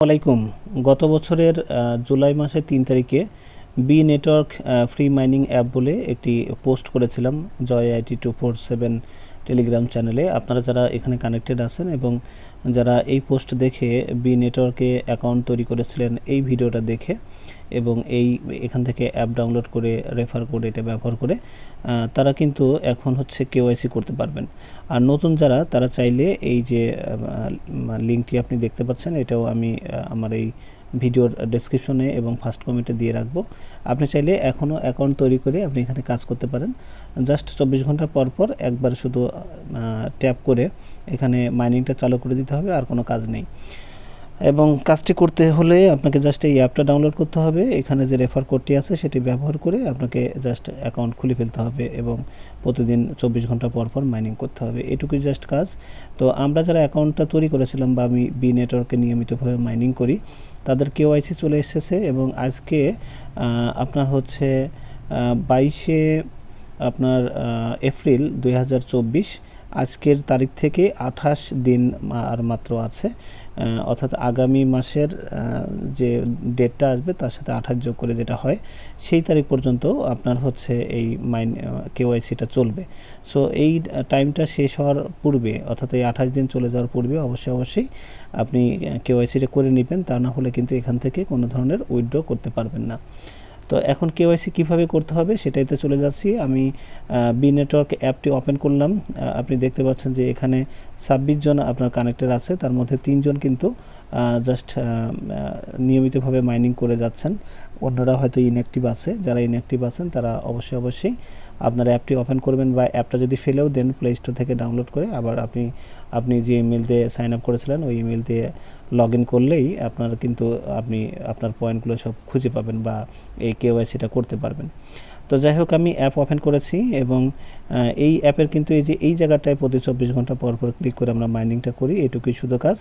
আলাইকুম। গত বছরের জুলাই মাসের ৩ তারিখে B network free mining app বলে একটি পোস্ট করেছিলাম জয় আইটি 247 টেলিগ্রাম চ্যানেলে। আপনারা যারা এখানে কানেক্টেড আছেন এবং যারা এই পোস্ট দেখে বি নেটওয়ার্কে অ্যাকাউন্ট তৈরি করেছিলেন এই ভিডিওটা দেখে এবং এখান থেকে অ্যাপ ডাউনলোড করে রেফার করে এটা ব্যবহার করে তারা কিন্তু এখন কেওয়াইসি করতে পারবেন। আর নতুন যারা তারা চাইলে এই যে লিঙ্কটি আপনি দেখতে পাচ্ছেন এটাও আমি আমার এই ভিডিওর ডেসক্রিপশনে এবং ফার্স্ট কমেন্টে দিয়ে রাখবো। আপনি চাইলে এখনও অ্যাকাউন্ট তৈরি করে আপনি এখানে কাজ করতে পারেন। জাস্ট 24 ঘন্টা পর পর একবার শুধু ট্যাপ করে এখানে মাইনিংটা চালু করে দিতে হবে, আর কোনো কাজ নেই। এবং কাজটি করতে হলে আপনাকে জাস্ট এই অ্যাপটা ডাউনলোড করতে হবে, এখানে যে রেফার কোডটি আছে সেটি ব্যবহার করে আপনাকে জাস্ট অ্যাকাউন্ট খুলে ফেলতে হবে এবং প্রতিদিন 24 ঘন্টা পর পর মাইনিং করতে হবে, এটুকুই জাস্ট কাজ। তো আমরা যারা অ্যাকাউন্টটা তৈরি করেছিলাম বা আমি বি নেটওয়ার্কে নিয়মিতভাবে মাইনিং করি তাদের কেওয়াইসি চলে এসেছে এবং আজকে আপনার 22 আপনার এপ্রিল 2024 আজকের তারিখ থেকে 28 দিন আর মাত্র আছে, অর্থাৎ আগামী মাসের যে ডেটটা আসবে তার সাথে 28 যোগ করে যেটা হয় সেই তারিখ পর্যন্ত আপনার এই কেওয়াইসিটা চলবে। সো এই টাইমটা শেষ হওয়ার পূর্বে অর্থাৎ এই 28 দিন চলে যাওয়ার পূর্বে অবশ্যই আপনি কেওয়াইসিটা করে নেবেন, তা না হলে কিন্তু এখান থেকে কোনো ধরনের উইথড্র করতে পারবেন না। তো এখন কেওয়াইসি কীভাবে করতে হবে সেটাইতে চলে যাচ্ছি। আমি বি নেটওয়ার্ক অ্যাপটি ওপেন করলাম। আপনি দেখতে পাচ্ছেন যে এখানে 26 জন আপনার কানেক্টেড আছে, তার মধ্যে 3 জন কিন্তু জাস্ট নিয়মিতভাবে মাইনিং করে যাচ্ছেন, অন্যরা হয়তো ইনঅ্যাক্টিভ আছে। যারা ইনঅ্যাক্টিভ আছেন তারা অবশ্যই আপনার অ্যাপটি ওপেন করবেন, বা অ্যাপটা যদি ফেলেও দেন প্লে স্টোর থেকে ডাউনলোড করে আবার আপনি যে ইমেল দিয়ে সাইন আপ করেছিলেন ওই ইমেল দিয়ে লগ ইন করলেই আপনি আপনার পয়েন্টগুলো সব খুঁজে পাবেন বা এই কেওয়াইসিটা করতে পারবেন। তো যাই হোক, আমি অ্যাপ ওপেন করেছি এবং এই অ্যাপের কিন্তু এই জায়গাটায় প্রতি 24 ঘন্টা পর পর ক্লিক করে আমরা মাইনিংটা করি, এটুকুই শুধু কাজ।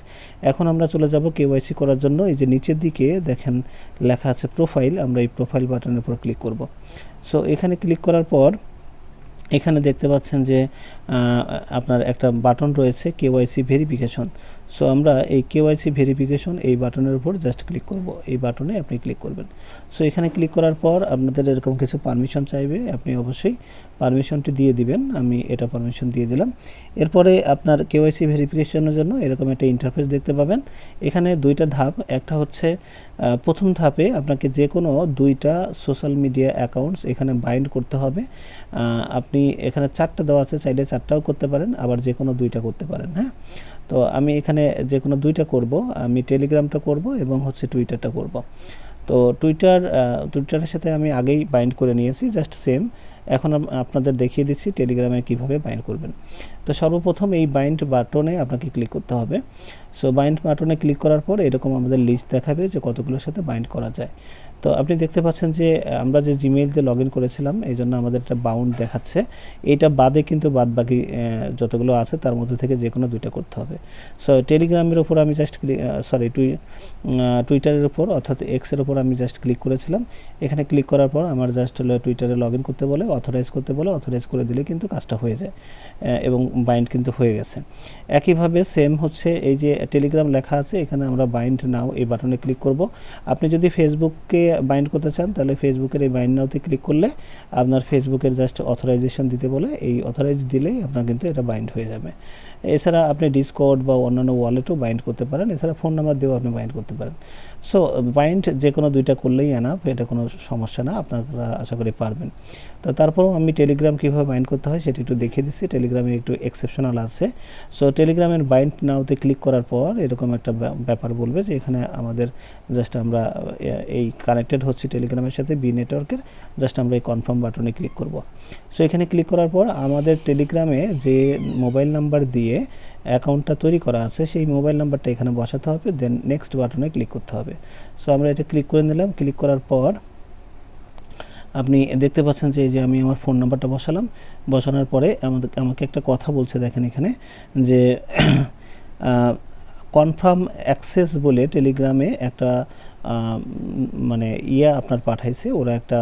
এখন আমরা চলে যাব কেওয়াইসি করার জন্য। এই যে নিচের দিকে দেখেন লেখা আছে প্রোফাইল, আমরা এই প্রোফাইল বাটনের উপর ক্লিক করব। সো এখানে ক্লিক করার পর এখানে দেখতে পাচ্ছেন যে আপনার একটা বাটন রয়েছে কেওয়াইসি ভেরিফিকেশন। সো আমরা এই কেওয়াইসি ভেরিফিকেশন এই বাটনের উপর জাস্ট ক্লিক করব, এই বাটনে আপনি ক্লিক করবেন। সো এখানে ক্লিক করার পর আপনাদের এরকম কিছু পারমিশন চাইবে, আপনি অবশ্যই পারমিশনটি দিয়ে দিবেন। আমি এটা পারমিশন দিয়ে দিলাম। এরপরে আপনার কেওয়াইসি ভেরিফিকেশনের জন্য এরকম একটা ইন্টারফেস দেখতে পাবেন। এখানে দুইটা ধাপ, একটা প্রথম ধাপে আপনাকে যে কোনো 2টা সোশ্যাল মিডিয়া অ্যাকাউন্টস এখানে বাইন্ড করতে হবে। আপনি এখানে 4টা দেওয়া আছে, চাইলে 4টাও করতে পারেন, আবার যে কোনো 2টা করতে পারেন। হ্যাঁ, তো আমি এখানে যে কোনো 2টা করব, আমি টেলিগ্রামটা করব এবং টুইটারটা করব। তো টুইটারের সাথে আমি আগেই বাইন্ড করে নিয়েছি, জাস্ট সেম। এখন আপনাদের দেখিয়ে দিচ্ছি টেলিগ্রামে কিভাবে বাইন্ড করবেন। তো সর্বপ্রথম এই বাইন্ড বাটনে আপনাকে ক্লিক করতে হবে। সো বাইন্ড বাটনে ক্লিক করার পর এরকম আমাদের লিস্ট দেখাবে যে কতগুলোর সাথে বাইন্ড করা যায়। তো আপনি দেখতে পাচ্ছেন যে আমরা যে জিমেইল দিয়ে লগ ইন করেছিলাম এই জন্য আমাদের একটা বাউন্ড দেখাচ্ছে, এইটা বাদে কিন্তু বাদ বাকি যতগুলো আছে তার মধ্যে থেকে যে কোনো 2টা করতে হবে। সো টেলিগ্রামের উপর আমি জাস্ট টুইটারের উপর অর্থাৎ এক্সের উপর আমি জাস্ট ক্লিক করেছিলাম। এখানে ক্লিক করার পর আমার জাস্ট টুইটারে লগ ইন করতে বলে, অথরাইজ করতে বলে, অথরাইজ করে দিলে কিন্তু কাজটা হয়ে যায় এবং বাইন্ড কিন্তু হয়ে গেছে। একইভাবে সেম এই যে টেলিগ্রাম লেখা আছে এখানে আমরা বাইন্ড নাও এই বাটনে ক্লিক করব। আপনি যদি ফেসবুককে বাইন্ড করতে চান তাহলে ফেসবুকের এই বাইন্ড নাওতে ক্লিক করলে আপনার ফেসবুকের জাস্ট অথরাইজেশন দিতে বলে, এই অথরাইজ দিলেই আপনার কিন্তু এটা বাইন্ড হয়ে যাবে। এছাড়া আপনি ডিসকর্ড বা অন্যান্য ওয়ালেটও বাইন্ড করতে পারেন, এছাড়া ফোন নাম্বার দিয়েও আপনি বাইন্ড করতে পারেন। সো বাইন্ড যে কোনো 2টা করলেই এনাফ, এটা কোনো সমস্যা না, আপনারা আশা করি পারবেন। তো তারপরেও আমি টেলিগ্রাম কীভাবে বাইন্ড করতে হয় সেটা একটু দেখিয়ে দিচ্ছি। টেলিগ্রামে একটু এক্সেপশনাল আছে। সো টেলিগ্রামের বাইন্ড নাওতে ক্লিক করার পর এরকম একটা ব্যাপার বলবে যে এখানে আমাদের জাস্ট আমরা এই কানেক্টেড টেলিগ্রামের সাথে বি নেটওয়ার্কের, জাস্ট আমরা এই কনফার্ম বাটনে ক্লিক করব। সো এখানে ক্লিক করার পর আমাদের টেলিগ্রামে যে মোবাইল নাম্বার দিয়ে অ্যাকাউন্টটা তৈরি করা আছে সেই মোবাইল নাম্বারটা এখানে বসাতে হবে, দেন নেক্সট বাটনে ক্লিক করতে হবে। সো আমরা এটা ক্লিক করে নিলাম। ক্লিক করার পর আপনি দেখতে পাচ্ছেন যে আমি আমার ফোন নাম্বারটা বসানোর পরে আমাকে একটা কথা বলছে, দেখেন এখানে যে কনফার্ম অ্যাক্সেস বলে টেলিগ্রামে একটা আপনার পাঠাইছে, ওরা একটা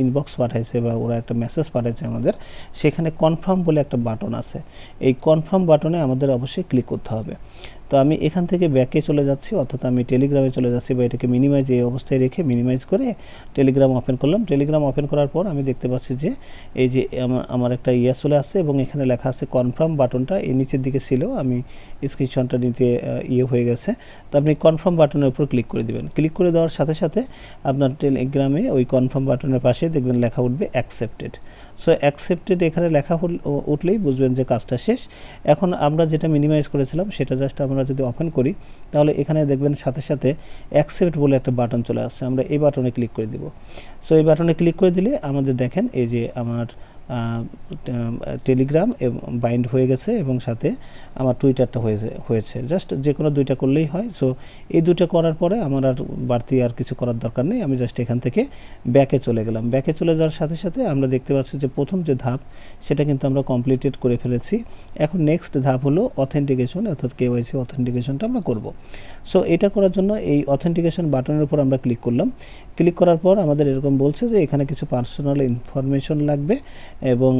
ইনবক্স পাঠাইছে বা ওরা একটা মেসেজ পাঠাইছে আমাদের, সেখানে কনফার্ম বলে একটা বাটন আছে। এই কনফার্ম বাটনে আমাদের অবশ্যই ক্লিক করতে হবে। তো আমি এখান থেকে ব্যাকে চলে যাচ্ছি, অর্থাৎ আমি টেলিগ্রামে চলে যাচ্ছি, বা এটাকে মিনিমাইজ এই অবস্থায় রেখে মিনিমাইজ করে টেলিগ্রাম ওপেন করলাম। টেলিগ্রাম ওপেন করার পর আমি দেখতে পাচ্ছি যে এই যে আমার একটা চলে আসছে এবং এখানে লেখা আছে কনফার্ম বাটনটা এই নিচের দিকে ছিল, আমি স্ক্রিনশটটা নিতে হয়ে গেছে। তো আপনি কনফার্ম বাটনের উপর ক্লিক করে দিবেন। ক্লিক করে দেওয়ার সাথে সাথে আপনার টেলিগ্রামে ওই কনফার্ম বাটনের পাশে দেখবেন লেখা উঠবে অ্যাকসেপ্টেড। সো অ্যাকসেপ্টেড এখানে লেখা উঠলেই বুঝবেন যে কাজটা শেষ। এখন আমরা যেটা মিনিমাইজ করেছিলাম সেটা জাস্ট আমরা যদি ওপেন করি, তাহলে এখানে দেখবেন সাথে সাথে অ্যাকসেপ্ট বলে একটা বাটন চলে আসছে। আমরা এই বাটনে ক্লিক করে দিব। সো এই বাটনে ক্লিক করে দিলে আমাদের দেখেন এই যে আমার টেলিগ্রাম বাইন্ড হয়ে গেছে এবং সাথে আমার টুইটারটা হয়েছে। জাস্ট যে কোনো দুইটা করলেই হয়। সো এই দুইটা করার পরে আমার আর বাড়তি আর কিছু করার দরকার নেই। আমি জাস্ট এখান থেকে ব্যাকে চলে গেলাম। ব্যাকে চলে যাওয়ার সাথে সাথে আমরা দেখতে পাচ্ছি যে প্রথম যে ধাপ সেটা কিন্তু আমরা কমপ্লিটেড করে ফেলেছি। এখন নেক্সট ধাপ হলো অথেন্টিকেশন, অর্থাৎ কেওয়াইসি অথেন্টিকেশনটা আমরা করব। সো এটা করার জন্য এই অথেন্টিকেশন বাটনের উপর আমরা ক্লিক করলাম। ক্লিক করার পর আমাদের এরকম বলছে যে এখানে কিছু পার্সোনাল ইনফরমেশন লাগবে এবং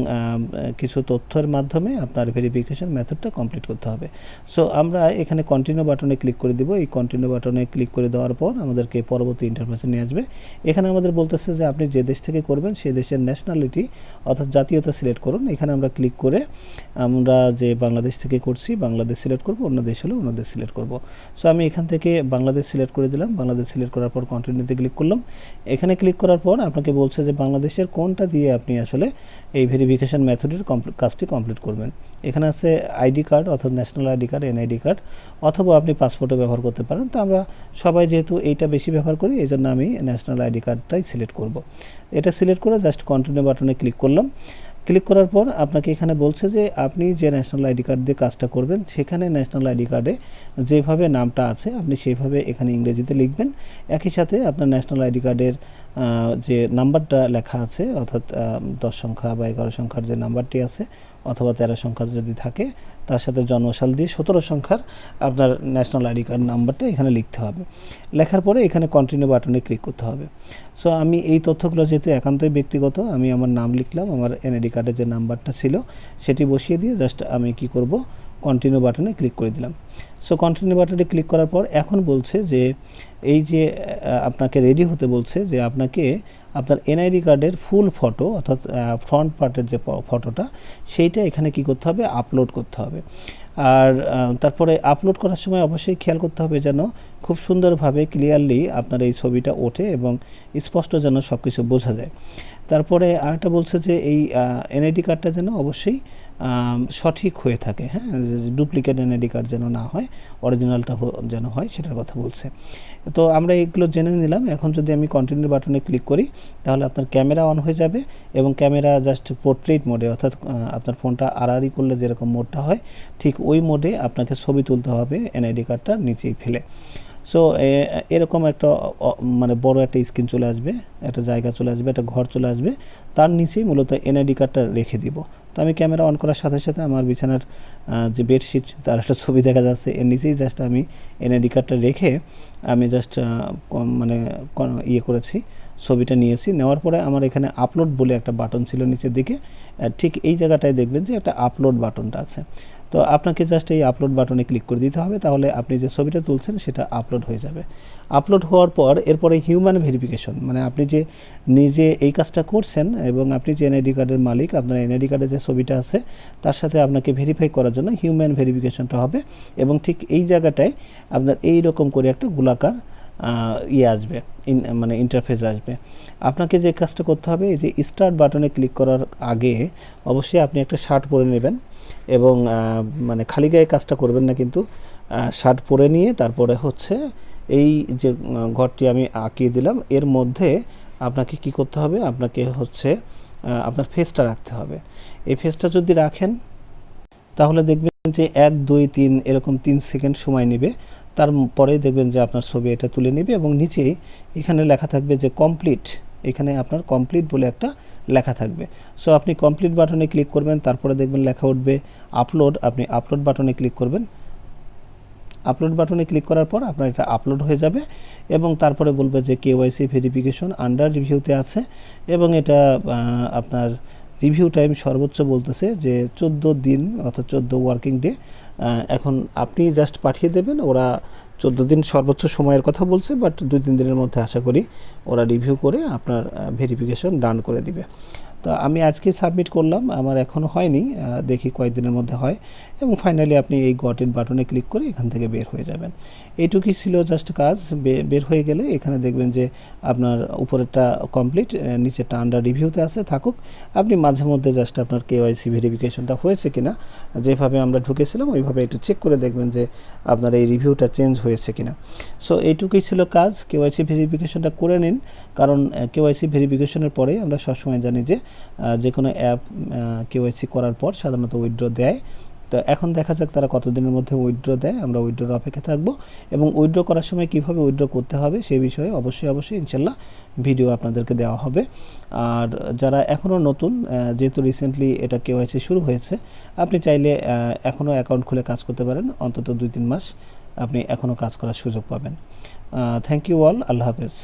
কিছু তথ্যের মাধ্যমে আপনার ভেরিফিকেশন মেথডটা কমপ্লিট করতে হবে। সো আমরা এখানে কন্টিনিউ বাটনে ক্লিক করে দিব। এই কন্টিনিউ বাটনে ক্লিক করে দেওয়ার পর আমাদেরকে পরবর্তী ইন্টারফেসে নিয়ে আসবে। এখানে আমাদের বলতেছে যে আপনি যে দেশ থেকে করবেন সেই দেশের ন্যাশনালিটি অর্থাৎ জাতীয়তা সিলেক্ট করুন। এখানে আমরা ক্লিক করে আমরা যে বাংলাদেশ থেকে করছি বাংলাদেশ সিলেক্ট করব, অন্য দেশ হলে অন্য দেশ সিলেক্ট করব। সো আমি এখান থেকে বাংলাদেশ সিলেক্ট করে দিলাম। বাংলাদেশ সিলেক্ট করার পর কন্টিনিউতে ক্লিক করলাম। এখানে ক্লিক করার পর আপনাকে বলছে যে বাংলাদেশের কোনটা দিয়ে আপনি আসলে এই ভেরিফিকেশন মেথডের কাজটি কমপ্লিট করবেন। এখানে আছে আইডি কার্ড অর্থাৎ national ID card, NID card, অথবা আপনি পাসপোর্টও ব্যবহার করতে পারেন। তো আমরা সবাই যেহেতু এইটা বেশি ব্যবহার করি এই জন্য আমি ন্যাশনাল আইডি কার্ডটাই সিলেক্ট করব। এটা সিলেক্ট করে জাস্ট কন্টিনিউ বাটনে ক্লিক করলাম। ক্লিক করার পর আপনাকে এখানে বলছে যে আপনি যে ন্যাশনাল আইডি কার্ড দিয়ে কাজটা করবেন সেখানে ন্যাশনাল আইডি কার্ডে যেভাবে নামটা আছে আপনি সেইভাবে এখানে ইংরেজিতে লিখবেন। একই সাথে আপনার ন্যাশনাল আইডি কার্ডের যে নাম্বারটা লেখা আছে অর্থাৎ 10 সংখ্যা বা 11 সংখ্যার যে নাম্বারটি আছে অথবা 13 সংখ্যা যদি থাকে তার সাথে জন্মসাল দিয়ে 17 সংখ্যার আপনার ন্যাশনাল আইডি কার্ড নাম্বারটা এখানে লিখতে হবে। লেখার পরে এখানে কন্টিনিউ বাটনে ক্লিক করতে হবে। সো আমি এই তথ্যগুলো যেহেতু একান্তই ব্যক্তিগত, আমি আমার নাম লিখলাম, আমার এনআইডি কার্ডের যে নাম্বারটা ছিল সেটি বসিয়ে দিয়ে জাস্ট আমি কি করব, কন্টিনিউ বাটনে ক্লিক করে দিলাম। সো কন্টিনিউ বাটনে ক্লিক করার পর এখন বলছে যে এই যে আপনাকে রেডি হতে বলছে যে আপনাকে আপনার এনআইডি কার্ডের ফুল ফটো অর্থাৎ ফ্রন্ট পার্টের যে ফটোটা সেইটা এখানে কি করতে হবে, আপলোড করতে হবে। আর তারপরে আপলোড করার সময় অবশ্যই খেয়াল করতে হবে যেন খুব সুন্দরভাবে ক্লিয়ারলি আপনার এই ছবিটা ওঠে এবং স্পষ্ট যেন সব কিছু বোঝা যায়। তারপরে আরেকটা বলছে যে এই এনআইডি কার্ডটা যেন অবশ্যই সঠিক হয়ে থাকে, হ্যাঁ, ডুপ্লিকেট এনআইডি কার্ড যেন না হয়, অরিজিনালটা যেন হয় সেটার কথা বলছে। তো আমরা এগুলো জেনে নিলাম। এখন যদি আমি কন্টিনিউ বাটনে ক্লিক করি তাহলে আপনার ক্যামেরা অন হয়ে যাবে এবং ক্যামেরা জাস্ট পোর্ট্রেট মোডে অর্থাৎ আপনার ফোনটা আড়াআড়ি করলে যেরকম মোডটা হয় ঠিক ওই মোডে আপনাকে ছবি তুলতে হবে এনআইডি কার্ডটা নিচেই ফেলে। সো এরকম একটা মানে বড় একটা স্ক্রিন চলে আসবে, একটা জায়গা চলে আসবে, একটা ঘর চলে আসবে, তার নিচেই মূলত এনআইডি কার্ডটা রেখে দিব। তো আমি ক্যামেরা অন করার সাথে সাথে আমার বিছানার যে বেডশিট তার একটা ছবি দেখা যাচ্ছে, এর নিচেই জাস্ট আমি এনআইডি কার্ডটা রেখে আমি জাস্ট মানে করেছি, ছবিটা নিয়েছি। নেওয়ার পরে আমার এখানে আপলোড বলে একটা বাটন ছিল নিচের দিকে, ঠিক এই জায়গাটায় দেখবেন যে একটা আপলোড বাটনটা আছে। তো আপনাকে জাস্ট এই আপলোড বাটনে ক্লিক করে দিতে হবে, তাহলে আপনি যে ছবিটা তুলছেন সেটা আপলোড হয়ে যাবে। আপলোড হওয়ার পর এরপরে হিউম্যান ভেরিফিকেশন, মানে আপনি যে নিজে এই কাজটা করছেন এবং আপনি যে এনআইডি কার্ডের মালিক, আপনার এনআইডি কার্ডের যে ছবিটা আছে তার সাথে আপনাকে ভেরিফাই করার জন্য হিউম্যান ভেরিফিকেশনটা হবে এবং ঠিক এই জায়গাটায় আপনার এই রকম করে একটা গোলাকার আসবে, মানে ইন্টারফেস আসবে। আপনাকে যে কাজটা করতে হবে এই যে স্টার্ট বাটনে ক্লিক করার আগে অবশ্যই আপনি একটা শার্ট পরে নেবেন এবং মানে খালি গায়ে কাজটা করবেন না, কিন্তু শার্ট পরে নিয়ে তারপরে হচ্ছে এই যে ঘরটি আমি আঁকিয়ে দিলাম এর মধ্যে আপনাকে কি করতে হবে, আপনাকে হচ্ছে আপনার ফেসটা রাখতে হবে। এই ফেসটা যদি রাখেন তাহলে দেখবেন যে 1 2 3 এরকম 3 সেকেন্ড সময় নেবে, তারপরে দেখবেন যে আপনার ছবি এটা তুলে নেবে এবং নিচে এখানে লেখা থাকবে যে কমপ্লিট, এখানে আপনার কমপ্লিট বলে একটা লেখা থাকবে। সো আপনি কমপ্লিট বাটনে ক্লিক করবেন, তারপরে দেখবেন লেখা উঠবে আপলোড, আপনি আপলোড বাটনে ক্লিক করবেন। আপলোড বাটনে ক্লিক করার পর আপনার এটা আপলোড হয়ে যাবে এবং তারপরে বলবে যে কেওয়াইসি ভেরিফিকেশন আন্ডার রিভিউতে আছে এবং এটা আপনার রিভিউ টাইম সর্বোচ্চ বলতেছে যে 14 দিন অর্থাৎ 14 ওয়ার্কিং ডে। এখন আপনি জাস্ট পাঠিয়ে দেবেন, ওরা 14 দিন সর্বোচ্চ সময়ের কথা বলছে, বাট 2-3 দিনের মধ্যে আশা করি ওরা রিভিউ করে আপনার ভেরিফিকেশন ডান করে দিবে। তো আমি আজকে সাবমিট করলাম, আমার এখনও হয়নি, দেখি কয়েকদিনের মধ্যে হয়, এবং ফাইনালি আপনি এই গট ইট বাটনে ক্লিক করে এখান থেকে বের হয়ে যাবেন। এইটুকুই ছিল জাস্ট কাজ। বের হয়ে গেলে এখানে দেখবেন যে আপনার উপরেরটা কমপ্লিট, নিচেরটা আন্ডার রিভিউতে আছে, থাকুক। আপনি মাঝে মধ্যে জাস্ট আপনার কেওয়াইসি ভেরিফিকেশনটা হয়েছে কিনা, যেভাবে আমরা ঢুকেছিলাম ওইভাবে একটু চেক করে দেখবেন যে আপনার এই রিভিউটা চেঞ্জ হয়েছে কিনা। সো এইটুকুই ছিল কাজ, কেওয়াইসি ভেরিফিকেশনটা করে নিন, কারণ কেওয়াইসি ভেরিফিকেশনের পরে আমরা সবসময় জানি যে যে কোনো অ্যাপ কেওয়াইসি করার পর সাধারণত উইথড্র দেয়। তো এখন দেখা যাক তারা কতদিনের মধ্যে উইথড্র দেয়, আমরা উইথড্রর অপেক্ষা থাকবো, এবং উইথড্র করার সময় কীভাবে উইথড্র করতে হবে সেই বিষয়ে অবশ্যই ইনশাল্লাহ ভিডিও আপনাদেরকে দেওয়া হবে। আর যারা এখনও নতুন, যেহেতু রিসেন্টলি এটা কেওয়াইসি শুরু হয়েছে, আপনি চাইলে এখনও অ্যাকাউন্ট খুলে কাজ করতে পারেন, অন্তত 2-3 মাস আপনি এখনও কাজ করার সুযোগ পাবেন। থ্যাংক ইউ অল, আল্লাহ হাফেজ।